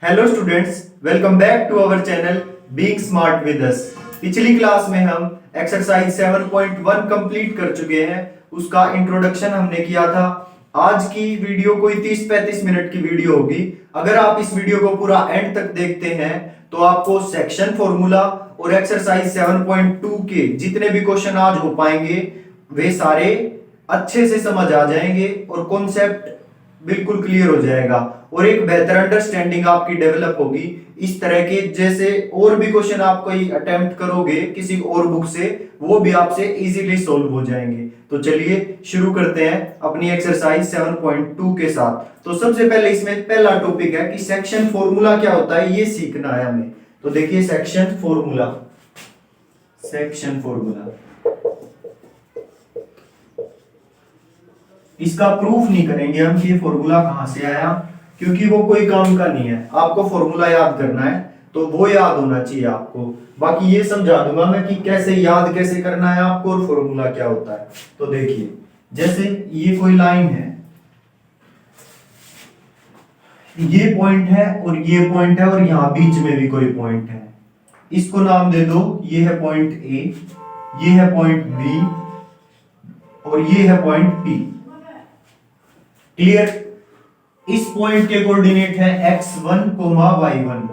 Hello students, welcome back to our channel being smart with us. पिछली class में हम exercise 7.1 complete कर चुके हैं। उसका इंट्रोडक्शन हमने किया था। आज की वीडियो कोई 30-35 मिनट की वीडियो होगी। अगर आप इस वीडियो को पूरा एंड तक देखते हैं तो आपको सेक्शन फॉर्मूला और एक्सरसाइज 7.2 के जितने भी क्वेश्चन आज हो पाएंगे वे सारे अच्छे से समझ आ जाएंगे और कॉन्सेप्ट बिल्कुल क्लियर हो जाएगा और एक बेहतर अंडरस्टैंडिंग आपकी डेवलप होगी। इस तरह के जैसे और भी क्वेश्चन आप कोई अटेम्प्ट करोगे किसी और बुक से, वो भी आपसे इजीली सॉल्व हो जाएंगे। तो चलिए शुरू करते हैं अपनी एक्सरसाइज 7.2 के साथ। तो सबसे पहले इसमें पहला टॉपिक है कि सेक्शन फॉर्मूला क्या होता है, ये सीखना है हमें। तो देखिए सेक्शन फॉर्मूला, इसका प्रूफ नहीं करेंगे हम कि ये फॉर्मूला कहां से आया, क्योंकि वो कोई काम का नहीं है। आपको फॉर्मूला याद करना है तो वो याद होना चाहिए आपको। बाकी ये समझा दूंगा मैं कि कैसे याद कैसे करना है आपको और फॉर्मूला क्या होता है। तो देखिए जैसे ये कोई लाइन है, ये पॉइंट है और ये पॉइंट है और यहां बीच में भी कोई पॉइंट है। इसको नाम दे दो, ये है पॉइंट ए, ये है पॉइंट बी और ये है पॉइंट पी। क्लियर? इस पॉइंट के कोऑर्डिनेट है x1, y1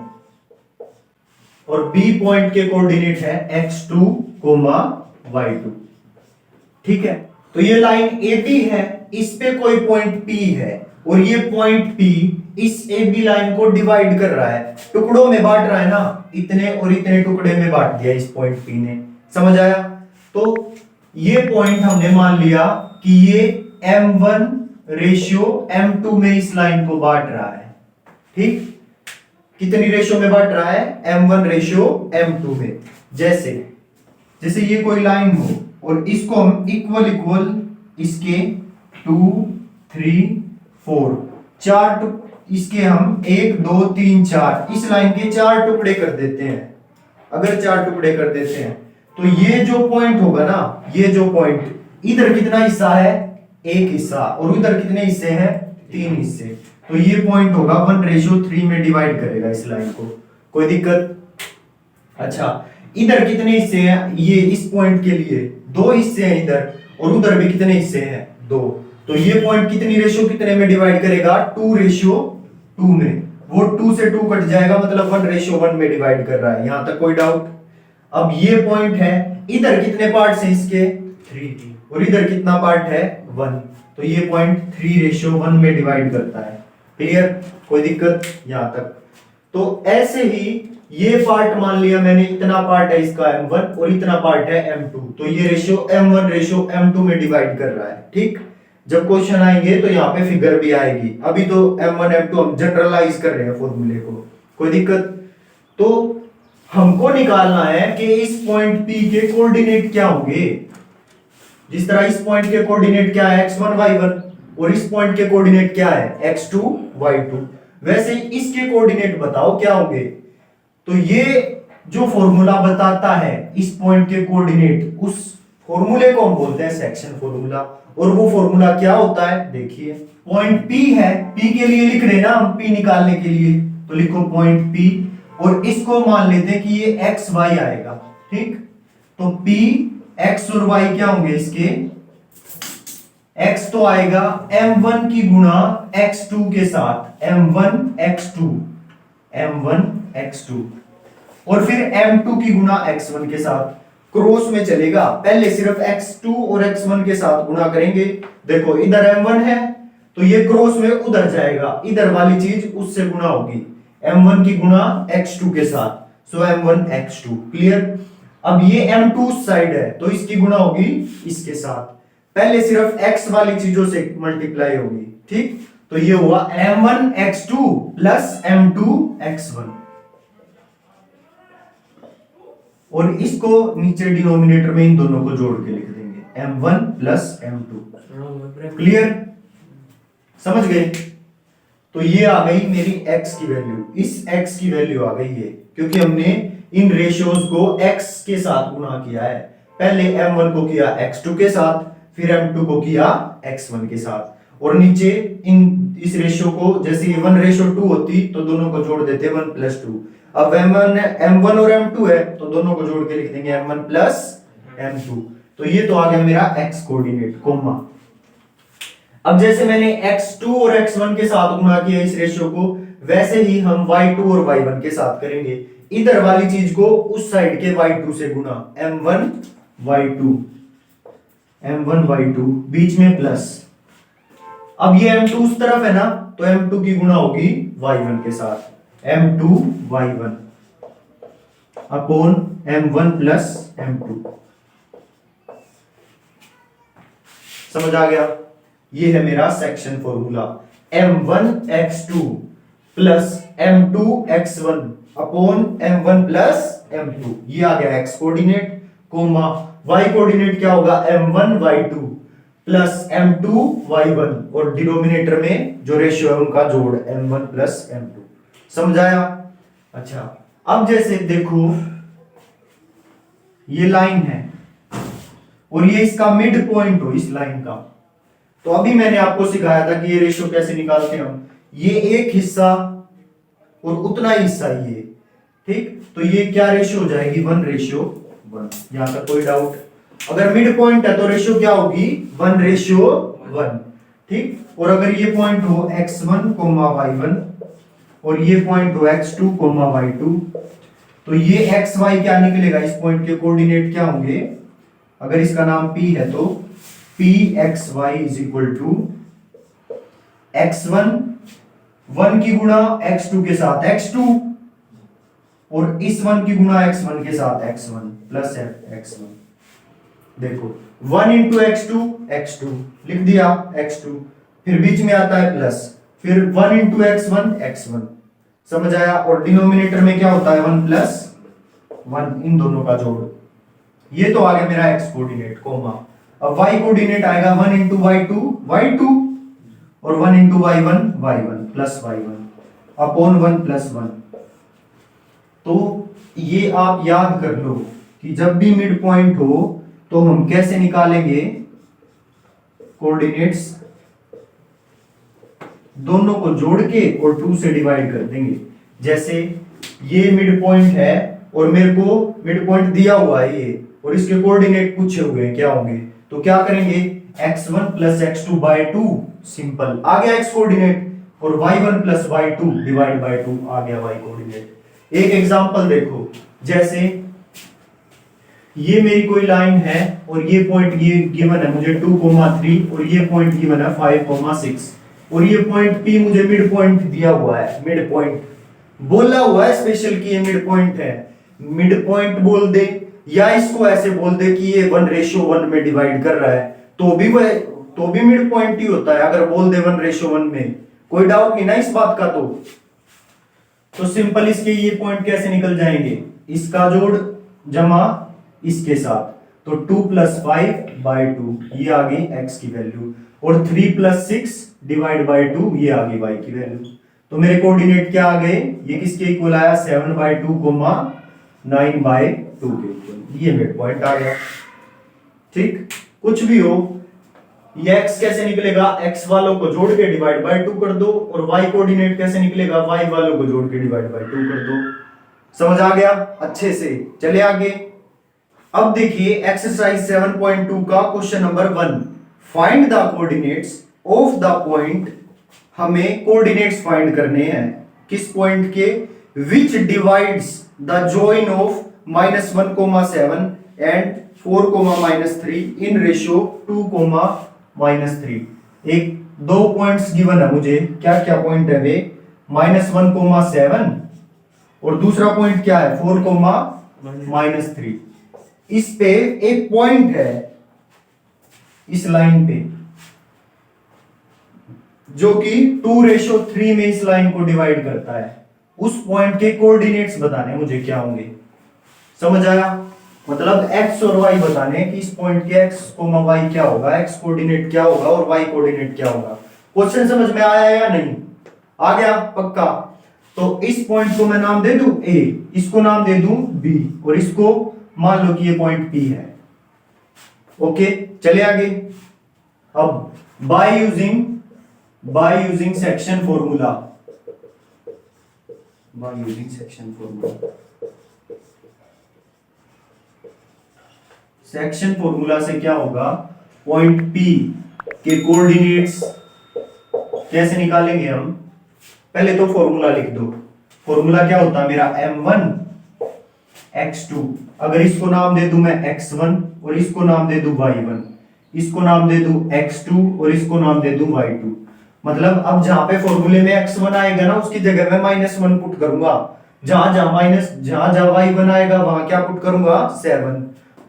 और बी पॉइंट के कोऑर्डिनेट है x2, y2। ठीक है, तो ये लाइन AB है, इस पे कोई पॉइंट P है और ये पॉइंट P इस AB लाइन को डिवाइड कर रहा है, टुकड़ों में बांट रहा है ना, इतने और इतने टुकड़े में बांट दिया इस पॉइंट P ने। समझ आया? तो ये पॉइंट हमने मान लिया कि ये M1 रेशियो M2 में इस लाइन को बांट रहा है। ठीक, कितनी रेशियो में बांट रहा है? M1 रेशियो M2 में। जैसे जैसे ये कोई लाइन हो और इसको हम इक्वल इसके 2, 3, 4 चार इसके हम 1, 2, 3, 4 इस लाइन के 4 टुकड़े कर देते हैं। अगर 4 टुकड़े कर देते हैं तो ये जो पॉइंट होगा ना, ये जो पॉइंट, इधर कितना हिस्सा है? एक हिस्सा, और उधर कितने हिस्से हैं? 3 हिस्से। तो ये पॉइंट होगा 1:3 में डिवाइड करेगा इस लाइन को। कोई दिक्कत? अच्छा, इधर कितने हिस्से हैं? ये इस पॉइंट के लिए 2 हिस्से हैं इधर, और उधर भी कितने हिस्से हैं? 2। तो ये पॉइंट कितनी रेशियो कितने में डिवाइड करेगा? 2:2 में। वो 2 से 2 कट जाएगा, मतलब 1:1 में डिवाइड कर रहा है। यहां तक कोई डाउट? अब ये पॉइंट है, इधर कितने पार्ट्स हैं इसके? 3, और इधर कितना पार्ट है? 1। तो ये पॉइंट 3:1 में डिवाइड करता है। क्लियर? कोई दिक्कत यहां तक? तो ऐसे ही ये पार्ट मान लिया मैंने, इतना पार्ट है इसका M1 और इतना पार्ट है M2, तो ये रेशियो M1 रेशियो M2 में डिवाइड कर रहा है। ठीक, जब क्वेश्चन आएंगे तो यहाँ पे फिगर भी आएगी। अभी तो M1 M2 हम जनरलाइज कर रहे हैं फॉर्मूले को। कोई दिक्कत? तो हमको निकालना है कि इस पॉइंट P के कोऑर्डिनेट क्या होंगे। जिस तरह इस पॉइंट के कोऑर्डिनेट क्या है? x1, y1, और इस पॉइंट के कोऑर्डिनेट क्या है? x2, y2। वैसे इसके कोऑर्डिनेट बताओ क्या होंगे। तो ये जो फॉर्मूला बताता है इस पॉइंट के कोऑर्डिनेट, उस फॉर्मूले को हम बोलते हैं सेक्शन फॉर्मूला। और वो फॉर्मूला क्या होता है? देखिए पॉइंट P है, P के लिए लिख रहे ना हम, P निकालने के लिए, तो लिखो पॉइंट P और इसको मान लेते हैं कि ये x y आएगा। ठीक, तो P x और y क्या होंगे इसके? x तो आएगा m1 की गुणा x2 के साथ, m1 x2 और फिर m2 की गुणा x1 के साथ। क्रॉस में चलेगा, पहले सिर्फ x2 और x1 के साथ गुणा करेंगे। देखो इधर m1 है तो ये क्रॉस में उधर जाएगा, इधर वाली चीज उससे गुणा होगी, m1 की गुणा x2 के साथ, सो m1 x2। क्लियर? अब ये M2 साइड है तो इसकी गुणा होगी इसके साथ, पहले सिर्फ x वाली चीजों से मल्टीप्लाई होगी। ठीक, तो ये हुआ M1 x2 plus M2 x1, और इसको नीचे डिनोमिनेटर में इन दोनों को जोड़ के लिख देंगे M1 प्लस M2। क्लियर? समझ गए? तो ये आ गई मेरी x की वैल्यू, इस x की वैल्यू आ गई है, क्योंकि हमने इन रेशियोज को x के साथ गुणा किया है। पहले M1 को किया x2 के साथ, फिर M2 को किया x1 के साथ, और नीचे इन इस रेशियो को, जैसे ये 1:2 होती तो दोनों को जोड़ देते 1+2। अब M1 और M2 है तो दोनों को जोड़ के लिख देंगे M1 प्लस M2। तो ये तो आ गया मेरा x कोऑर्डिनेट, कोमा। अब जैसे मैंने x2 और x1 के साथ गुणा किया इस रेशियो को, वैसे ही हम y2 और y1 के साथ करेंगे। इधर वाली चीज को उस साइड के y2 से गुणा, m1 y2 बीच में प्लस। अब ये m2 उस तरफ है ना, तो m2 की गुणा होगी y1 के साथ, m2 y1 upon m1 plus m2। समझ आ गया? ये है मेरा section formula, m1 x2 plus m2 x1 upon m1 plus m2। ये आ गया x coordinate, comma y coordinate क्या होगा, m1 y2 plus m2 y1 और डिनोमिनेटर में जो रेशियो है उनका जोड़ m1 प्लस m2। समझ आया? अच्छा, अब जैसे देखो ये लाइन है और ये इसका मिड पॉइंट हो इस लाइन का, तो अभी मैंने आपको सिखाया था कि ये रेशियो कैसे निकालते हैं हम। ये एक हिस्सा और उतना ही हिस्सा ये, ठीक? तो ये क्या रेशियो हो जाएगी, 1:1। यहां तक कोई डाउट? अगर मिड पॉइंट है तो रेशियो क्या होगी, 1:1, ठीक? और अगर ये पॉइंट हो x1, y1 और ये पॉइंट हो x2, y2, तो ये xy क्या निकलेगा, इस पॉइंट के कोऑर्डिनेट क्या होंगे, अगर इसका नाम p है तो pxy is equal to x1 1 की गुणा x2 के साथ x2 और इस 1 की गुणा x1 के साथ x1 प्लस x1। देखो 1 इंटू x2 लिख दिया x2, फिर बीच में आता है प्लस, फिर 1 इंटू x1। समझ आया? और डिनोमिनेटर में क्या होता है, 1 प्लस 1, इन दोनों का जोड़। ये तो आ गया मेरा x कोऑर्डिनेट, कोमा। अब y कोऑर्डिनेट आएगा 1 इंटू y2 और 1 into y1 plus y1 upon 1 plus 1। तो ये आप याद कर लो कि जब भी मिड पॉइंट हो तो हम कैसे निकालेंगे कोऑर्डिनेट्स, दोनों को जोड़ के और 2 से डिवाइड कर देंगे। जैसे ये मिड पॉइंट है और मेरे को मिड पॉइंट दिया हुआ है ये, और इसके कोऑर्डिनेट पूछे हुए हैं क्या होंगे, तो क्या करेंगे, x1 plus x2 bye 2, simple, आ गया x कोऑर्डिनेट, और y1 plus y2 divide by 2 आ गया y कोऑर्डिनेट। एक एग्जांपल देखो, जैसे ये मेरी कोई लाइन है और ये पॉइंट ये गिवन है मुझे 2,3 और ये पॉइंट गिवन है 5,6 और ये पॉइंट P मुझे मिड पॉइंट दिया हुआ है, मिड पॉइंट बोला हुआ है स्पेशल कि ये मिड पॉइंट है। मिड पॉइंट बोल दे या इसको ऐसे बोल दे कि ये 1:1 में डिवाइड कर रहा है, तो भी मिड पॉइंट ही होता है। अगर बोल दे 1:1 में, कोई डाउट नहीं ना इस बात का। तो सिंपल इसके ये पॉइंट कैसे निकल जाएंगे, इसका जोड़ जमा इसके साथ, तो 2 + 5/2 ये आ गई x की वैल्यू, और 3 + 6 डिवाइड बाय 2 ये आ गई y की वैल्यू। तो मेरे कोऑर्डिनेट क्या आ गए, ये किसके इक्वल आया, 7/2, 9/2 के इक्वल। ये मिड पॉइंट आ गया। ठीक, कुछ भी हो, ये x कैसे निकलेगा, x वालों को जोड़ के डिवाइड बाय 2 कर दो, और y कोऑर्डिनेट कैसे निकलेगा, y वालों को जोड़ के डिवाइड बाय 2 कर दो। समझ आ गया अच्छे से। चले आगे। अब देखिए एक्सरसाइज 7.2 का question number 1, find the coordinates of the point. हमें कोऑर्डिनेट्स फाइंड करने हैं किस पॉइंट के, विच divides the join of -1,7 and 4,-3 in ratio 2,-3। एक दो पॉइंट्स गिवन है मुझे, क्या क्या पॉइंट है वे, -1,7 और दूसरा पॉइंट क्या है 4,-3। इस पे एक पॉइंट है इस लाइन पे जो कि 2:3 में इस लाइन को डिवाइड करता है। उस पॉइंट के कोऑर्डिनेट्स बताने मुझे क्या होंगे। समझ आया, मतलब x और y बताने कि इस पॉइंट के x, y क्या होगा, x कोऑर्डिनेट क्या होगा और y कोऑर्डिनेट क्या होगा। क्वेश्चन समझ में आया या नहीं, आ गया पक्का। तो इस पॉइंट को मैं नाम दे दूं a, इसको नाम दे दूं b, और इसको मान लो कि ये पॉइंट p है। ओके, चले आगे। अब by using by using section formula, by using section formula. Section formula से क्या होगा, पॉइंट P के कोऑर्डिनेट्स कैसे निकालेंगे हम, पहले तो फॉर्मूला लिख दो। फॉर्मूला क्या होता है मेरा, m1 x2, अगर इसको नाम दे दूं मैं x1 और इसको नाम दे दूं y1, इसको नाम दे दूं x2 और इसको नाम दे दूं y2। मतलब अब जहां पे फॉर्मूले में x1 आएगा ना उसकी जगह मैं -1 पुट करूंगा, जहां y1 आएगा वहां क्या पुट करूंगा 7,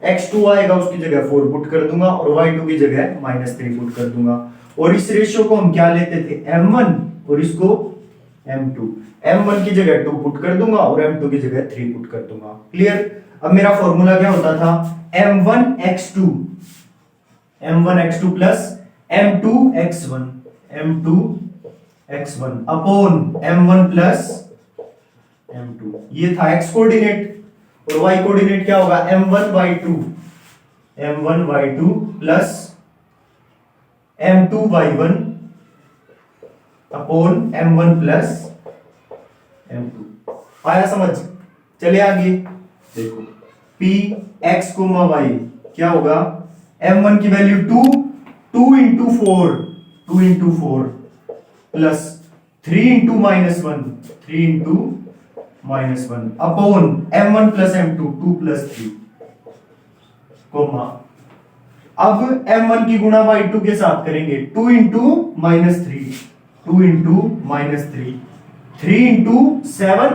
x2 आएगा उसकी जगह 4 पुट कर दूंगा और y2 की जगह -3 पुट कर दूंगा। और इस रेशियो को हम क्या लेते थे, m1 और इसको m2, m1 की जगह 2 पुट कर दूंगा और m2 की जगह 3 पुट कर दूंगा। क्लियर। अब मेरा फॉर्मूला क्या होता था, m1 x2 plus m2 x1 upon m1 plus m2, ये था x कोऑर्डिनेट। और y कोऑर्डिनेट क्या होगा, m1 y2 plus m2 y1 upon m1 plus m2। आया समझ। चलिए आगे देखो, p x, y क्या होगा, m1 की value 2 into 4 plus 3 into -1 upon m1 plus m2 2 plus 3 comma. अब m1 की गुणा y2 के साथ करेंगे, 2 इंटू -3 3 इंटू 7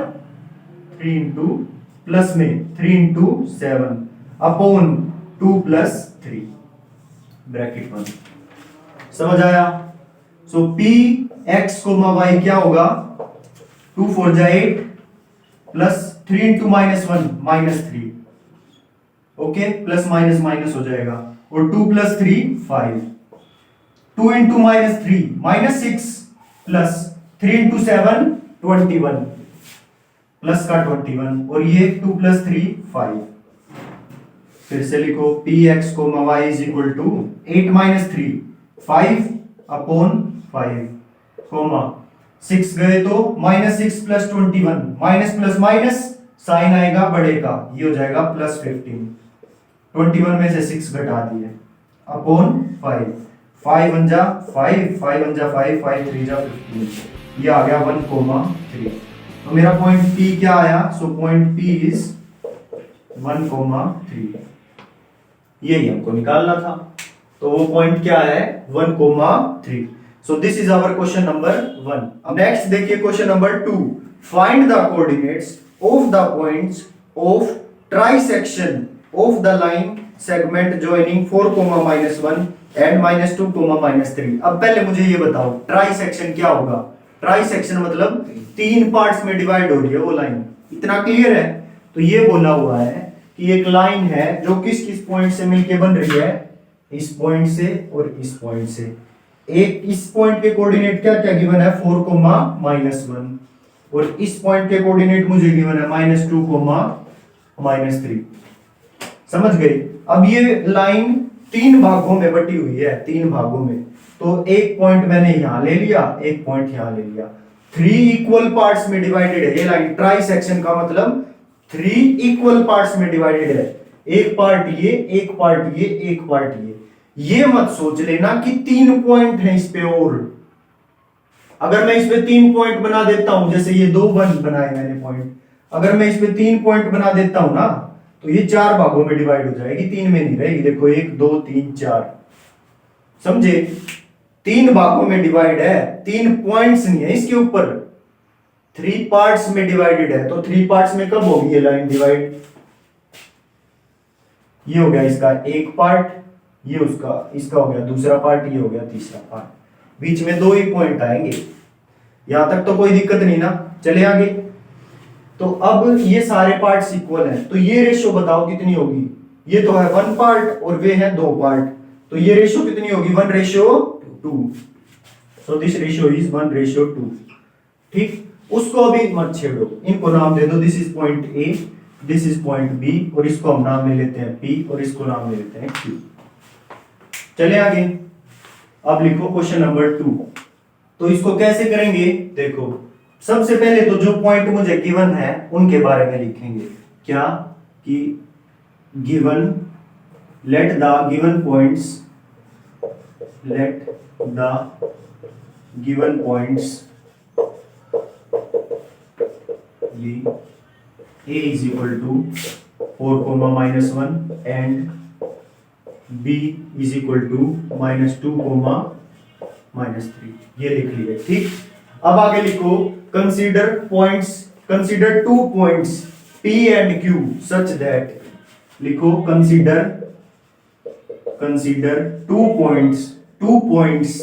3 इंटू प्लस में 3 इंटू 7 अपॉन 2 प्लस 3 ब्रैकेट 1। समझ आया। सो p x, y क्या होगा, 2 4 जा 8 plus 3 into -1 -3, okay, plus minus minus हो जाएगा और 2 plus 3 5, 2 into -3 -6 plus 3 into 7 21 plus का 21 और ये 2 प्लस 3 5। फिर से लिखो p x, y is equal to 8 -3 5 upon 5 comma 6 गए तो -6 plus 21, minus plus minus sign आएगा बड़े का, ये हो जाएगा प्लस 15, 21 में से 6 घटा दिए अपॉन 5, 5 1 जा 5, 5 1 जा 5, 5 3 जा 15, ये आ गया 1,3। तो मेरा पॉइंट P क्या आया, सो पॉइंट P इज 1,3, यही हमको निकालना था। तो वो पॉइंट क्या है 1,3। So this is our question number 1। अब नेक्स्ट देखिए question number 2, find the coordinates of the points of trisection of the line segment joining 4,-1 and -2, -3। अब पहले मुझे ये बताओ ट्राइसेक्शन क्या होगा। ट्राइसेक्शन मतलब 3 पार्ट्स में डिवाइड हो रही है वो लाइन, इतना क्लियर है। तो ये बोला हुआ है कि एक लाइन है जो किस किस पॉइंट से मिलके बन रही है, इस पॉइंट से और इस पॉइंट से। एक इस पॉइंट के कोऑर्डिनेट क्या क्या गिवन है 4,-1 और इस पॉइंट के कोऑर्डिनेट मुझे गिवन है -2, -3। समझ गए। अब ये लाइन 3 भागों में बटी हुई है, 3 भागों में। तो एक पॉइंट मैंने यहां ले लिया, एक पॉइंट यहां ले लिया, 3 इक्वल पार्ट्स में डिवाइडेड है ये लाइन। ट्राइसेक्शन का मतलब 3 इक्वल पार्ट्स में डिवाइडेड है, एक पार्ट ये, एक पार्ट ये, एक पार्ट ये मत सोच लेना कि 3 पॉइंट हैं इस पे। और अगर मैं इस पे 3 पॉइंट बना देता हूं, जैसे ये 2 बनाए मैंने पॉइंट, अगर मैं इस पे 3 पॉइंट बना देता हूं ना, तो ये 4 भागों में डिवाइड हो जाएगी, 3 में नहीं रहेगी। देखो 1 2 3 4, समझे, 3 भागों में डिवाइड है, 3 पॉइंट्स नहीं है इसके ऊपर, 3 पार्ट्स में डिवाइडेड है। तो 3 पार्ट्स में कब होगी ये लाइन डिवाइड, ये हो गया इसका एक पार्ट, ये उसका इसका हो गया दूसरा पार्ट, ये हो गया तीसरा पार्ट, बीच में 2 ही पॉइंट आएंगे। यहां तक तो कोई दिक्कत नहीं ना। चले आगे। तो अब ये सारे पार्ट्स इक्वल हैं, तो ये रेशियो बताओ कितनी होगी। ये तो है 1 पार्ट और वे हैं 2 पार्ट, तो ये रेशियो कितनी होगी 1:2। So this ratio is 1:2। ठीक, उसको अभी मत छेड़ो, इनको नाम दे दो, this is point A, this is point B, और इसको हम नाम ले लेते हैं पी और इसको नाम ले लेते हैं क्यू। चले आगे। अब लिखो क्वेश्चन नंबर 2, तो इसको कैसे करेंगे, देखो सबसे पहले तो जो पॉइंट मुझे गिवन है उनके बारे में लिखेंगे, क्या कि given, let the given points, let the given points a is equal to 4, -1 and b is equal to -2, -3, ये लिख लिए। ठीक, अब आगे लिखो consider points, consider 2 points p and q such that, लिखो consider 2 points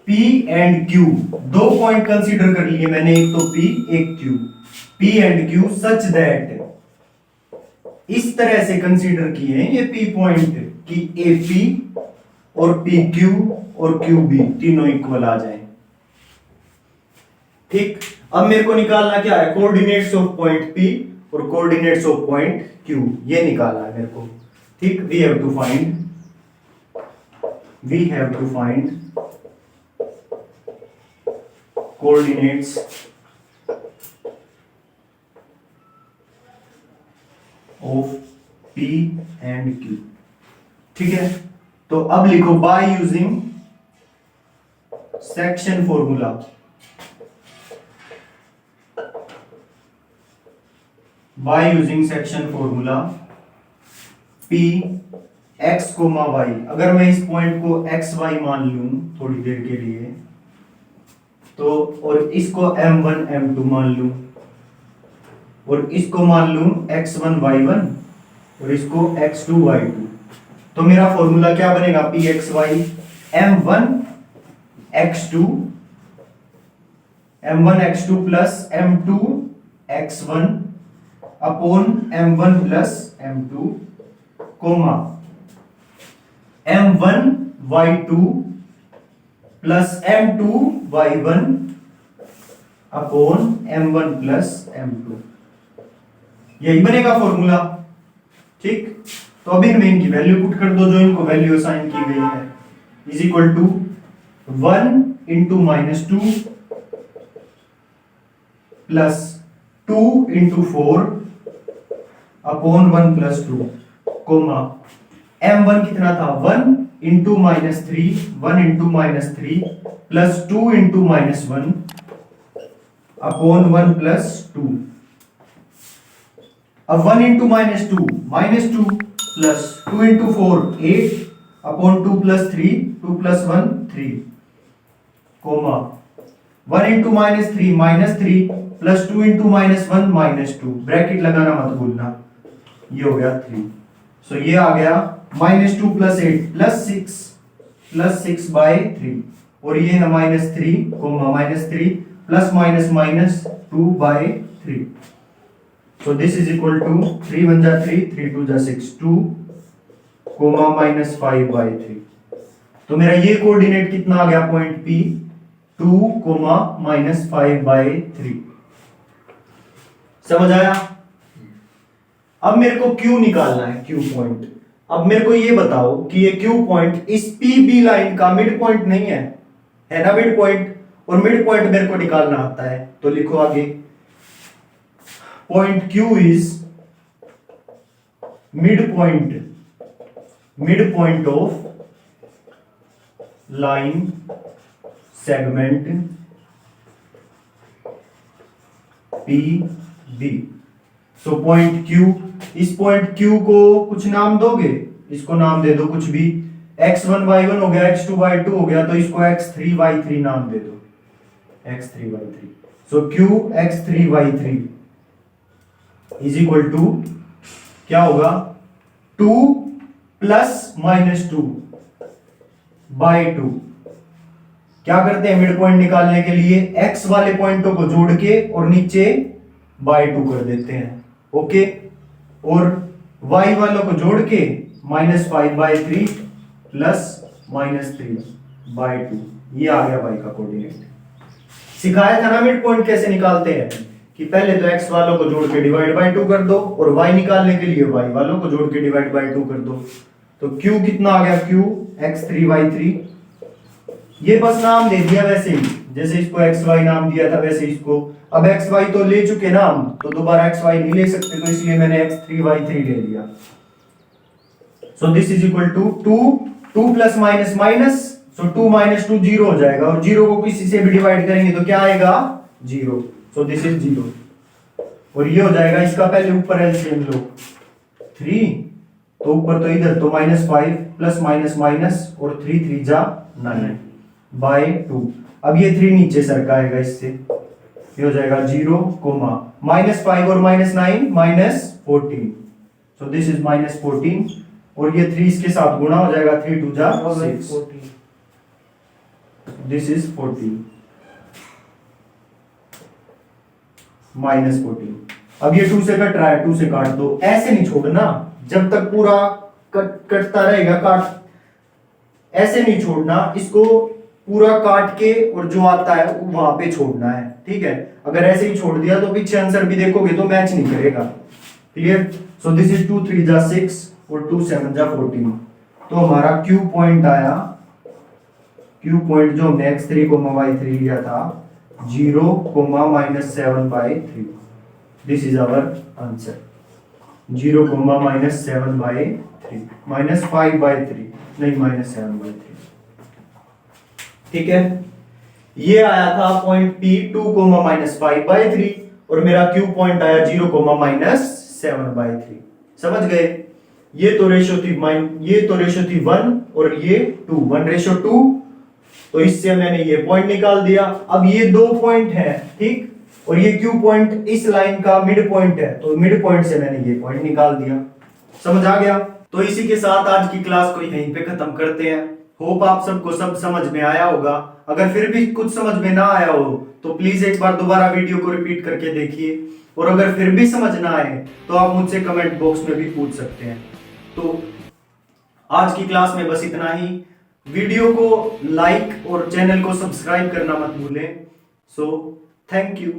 P and Q, दो point consider कर लिए मैंने, एक तो P एक Q, P and Q such that, इस तरह से कंसीडर किए हैं ये P पॉइंट कि AP और PQ और QB तीनों इक्वल आ जाएं। ठीक, अब मेरे को निकालना क्या है, कोऑर्डिनेट्स ऑफ पॉइंट P और कोऑर्डिनेट्स ऑफ पॉइंट Q, ये निकालना है मेरे को। ठीक, we have to find coordinates of P and Q। ठीक है, तो अब लिखो by using section formula, P x, y, अगर मैं इस पॉइंट को x y मान लूं थोड़ी देर के लिए तो, और इसको m1 m2 मान लूं, और इसको मान लूं x1 y1 और इसको x2 y2, तो मेरा फॉर्मूला क्या बनेगा, pxy m1 x2 plus m2 x1 upon m1 plus m2 comma m1 y2 plus m2 y1 upon m1 plus m2, यही बनेगा फॉर्मूला। ठीक, तो अभी इनमें इनकी वैल्यू पुट कर दो, जो इनको वैल्यू असाइन की गई है, is equal to 1 into -2 plus 2 into 4 upon 1 plus 2 comma m1 कितना था, 1 into -3, 1 into -3 plus 2 into -1 upon 1 plus 2। अब 1 into -2 plus 2 into 4 8 upon 2 plus 3, 2 plus 1 3 comma 1 into -3 plus 2 into -1 -2, bracket लगाना मत भूलना, ये हो गया 3। सो ये आ गया -2 प्लस 8 प्लस 6 बाय 3, और ये है -3 comma -3 plus -2 by 3। So this is equal to 3 1 जा 3, 3 2 जा 6, 2 कोमा -5 बाय 3। तो मेरा ये कोऑर्डिनेट कितना आ गया पॉइंट P, 2 कोमा -5 बाय 3। समझ आया? अब मेरे को Q निकालना है, Q पॉइंट। अब मेरे को ये बताओ कि ये Q पॉइंट इस PB लाइन का मिड पॉइंट नहीं है, है ना मिड पॉइंट, और मिड पॉइंट मेरे को निकालना आता है, तो लिखो आगे point Q is mid point of line segment PB। So point Q, इस पॉइंट Q को कुछ नाम दोगे, इसको नाम दे दो कुछ भी, x1 y1 हो गया, x2 y2 हो गया, तो इसको x3 y3 नाम दे दो, x3 y3। So Q x3 y3 is equal to क्या होगा, 2 प्लस -2 बाय 2। क्या करते हैं मिड पॉइंट निकालने के लिए, x वाले पॉइंटों को जोड़ के और नीचे बाय 2 कर देते हैं, ओके, और y वालों को जोड़ के -5 बाय 3 प्लस -3 बाय 2, ये आ गया y का कोऑर्डिनेट। सिखाया था ना मिड पॉइंट कैसे निकालते हैं, कि पहले तो x वालों को जोड़ के डिवाइड बाय 2 कर दो, और y निकालने के लिए y वालों को जोड़ के डिवाइड बाय 2 कर दो। तो Q कितना आ गया, Q x3y3। ये बस नाम दे दिया वैसे ही, जैसे इसको xy नाम दिया था वैसे इसको। अब xy तो ले चुके ना हम, तो दोबारा xy नहीं ले सकते, तो इसलिए मैंने x3y3 ले लिया। So this is equal to 2 plus minus minus, so 2 minus 2 zero हो जाएगा, और जीरो को किसी से भी डिवाइड करेंगे तो क्या आएगा, zero. So this is zero. और ये हो जाएगा इसका, पहले ऊपर एलसीएम लो, 3 तो ऊपर तो इधर तो -5 प्लस माइनस माइनस, और 3 3 जा 9 बाय 2। अब ये 3 नीचे सरकाएगा इससे, ये हो जाएगा 0 कोमा -5 और -9 -14। सो दिस इज -14, और ये 3 इसके साथ गुणा हो जाएगा, 3 2 जा 6, दिस इज 14 -14। अब ये 2 से कट रहा है, 2 से काट दो, ऐसे नहीं छोड़ना, जब तक पूरा कटता रहेगा काट, ऐसे नहीं छोड़ना, इसको पूरा काट के और जो आता है वहां पे छोड़ना है, ठीक है। अगर ऐसे ही छोड़ दिया तो पीछे आंसर भी देखोगे तो मैच नहीं करेगा, क्लियर। सो दिस इज 2 3 जा 6 और 2 7 जा 14। तो हमारा Q पॉइंट आया, Q पॉइंट जो हमने x3 y3 लिया था 0 -7/3। दिस इज आवर आंसर, 0 -7/3 -5/3 नहीं -7/3, ठीक है। ये आया था पॉइंट P 2 -5/3, और मेरा Q पॉइंट आया 0 -7/3। समझ गए। ये तो रेशियो थी 1 और ये 2, 1:2, तो इससे मैंने ये पॉइंट निकाल दिया। अब ये 2 पॉइंट है, ठीक, और ये Q पॉइंट इस लाइन का मिड पॉइंट है, तो मिड पॉइंट से मैंने ये पॉइंट निकाल दिया। समझ आ गया। तो इसी के साथ आज की क्लास को यहीं पे खत्म करते हैं। होप आप सबको सब समझ में आया होगा। अगर फिर भी कुछ समझ में ना आया हो तो प्लीज एक बार दोबारा वीडियो को रिपीट करके देखिए, और अगर फिर भी समझ ना आए तो आप मुझसे कमेंट बॉक्स में भी पूछ सकते हैं। तो आज की क्लास में बस इतना ही। वीडियो को लाइक और चैनल को सब्सक्राइब करना मत भूलें। So thank you.